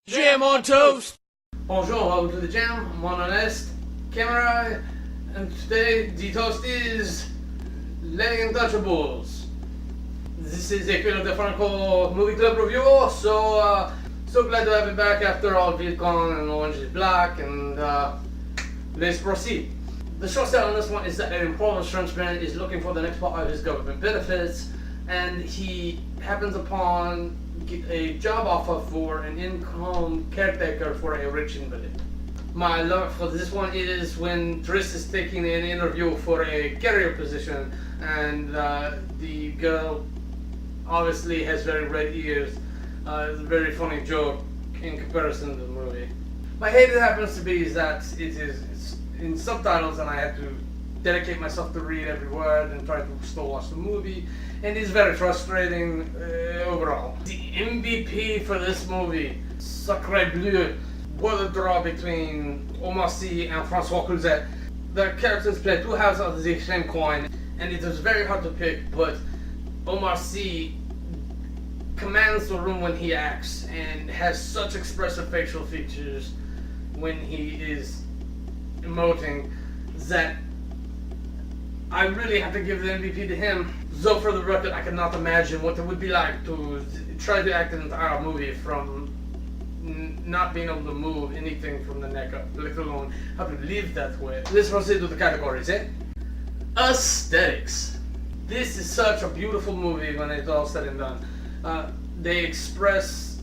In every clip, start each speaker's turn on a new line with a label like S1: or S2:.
S1: Jam on toast!
S2: Bonjour, welcome to the jam. I'm one honest camera, and today the toast is Les Intouchables. This is a film Defranco movie club review, so glad to have it back after all VidCon and Orange is Black, and let's proceed. The short sale on this one is that an impoverished Frenchman is looking for the next part of his government benefits, and he happens upon a job offer for an in-home caretaker for a rich invalid. My love for this one is when Driss is taking an interview for a carrier position, and the girl obviously has very red ears. It's a very funny joke in comparison to the movie. My hate it happens to be is that it's in subtitles, and I had to dedicate myself to read every word and try to still watch the movie, and it's very frustrating overall. The MVP for this movie, Sacré Bleu, what a draw between Omar Sy and François Cluzet. The characters play two halves of the same coin, and it was very hard to pick, but Omar Sy commands the room when he acts and has such expressive facial features when he is emoting that I really have to give the MVP to him. Though for the record, I cannot imagine what it would be like to try to act an entire movie from not being able to move anything from the neck up, let alone how to live that way. Let's proceed with the categories, eh? Aesthetics. This is such a beautiful movie when it's all said and done. They express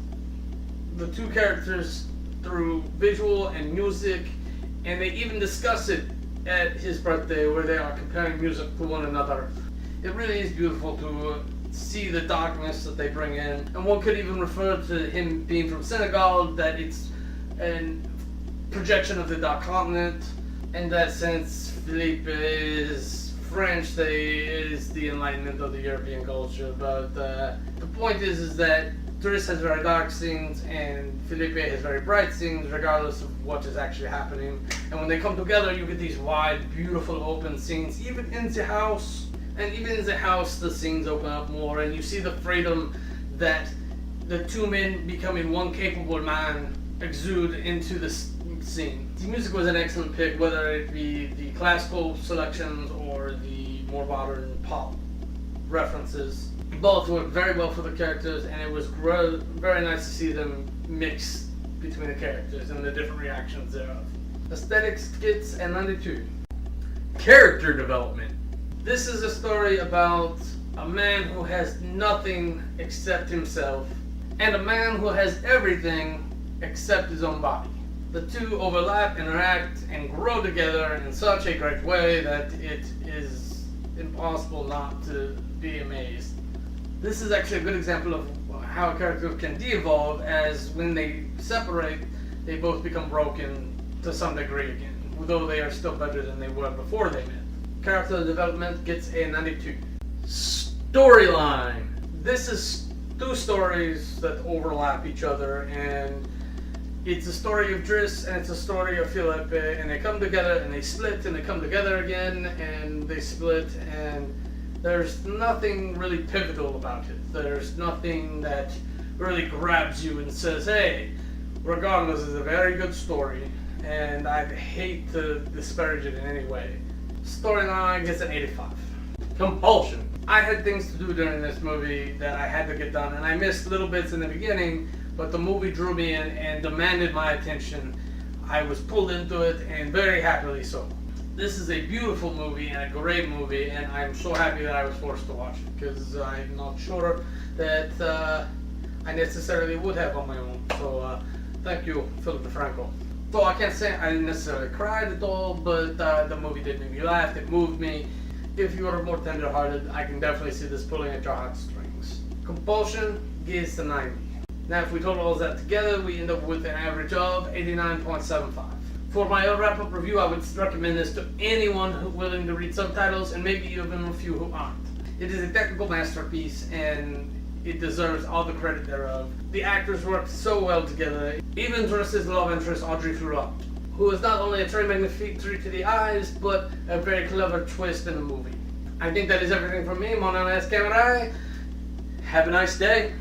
S2: the two characters through visual and music, and they even discuss it at his birthday where they are comparing music to one another. It really is beautiful to see the darkness that they bring in, and one could even refer to him being from Senegal, that it's a projection of the Dark Continent. In that sense, Philippe is French, is the enlightenment of the European culture, but the point is that Driss has very dark scenes and Philippe has very bright scenes regardless of what is actually happening, and when they come together you get these wide, beautiful open scenes. Even in the house, and even in the house the scenes open up more, and you see the freedom that the two men becoming one capable man exude into the scene. The music was an excellent pick, whether it be the classical selections or the more modern pop references. Both worked very well for the characters, and it was very nice to see them mix between the characters and the different reactions thereof. Aesthetics gets a 92. Character development. This is a story about a man who has nothing except himself, and a man who has everything except his own body. The two overlap, interact, and grow together in such a great way that it is impossible not to be amazed. This is actually a good example of how a character can de-evolve, as when they separate, they both become broken to some degree again, although they are still better than they were before they met. Character development gets a 92. Storyline. This is two stories that overlap each other, and it's a story of Driss and it's a story of Philippe, and they come together and they split and they come together again and they split, and there's nothing really pivotal about it. There's nothing that really grabs you and says, hey, regardless, it's a very good story, and I'd hate to disparage it in any way. Storyline gets an 85. Compulsion. I had things to do during this movie that I had to get done, and I missed little bits in the beginning, but the movie drew me in and demanded my attention. I was pulled into it, and very happily so. This is a beautiful movie and a great movie, and I'm so happy that I was forced to watch it, because I'm not sure that I necessarily would have on my own. So thank you, Philip Defranco. So I can't say I didn't necessarily cried at all, but the movie did make me laugh, it moved me. If you are more tender-hearted, I can definitely see this pulling at your heartstrings. Compulsion gives the 90. Now if we total all that together, we end up with an average of 89.75. For my own wrap-up review, I would recommend this to anyone who's willing to read subtitles, and maybe even a few who aren't. It is a technical masterpiece, and it deserves all the credit thereof. The actors worked so well together. Even Driss's love interest, Audrey Fleurot, who is not only a très magnifique treat to the eyes, but a very clever twist in the movie. I think that is everything from me, mon honest camera. Have a nice day.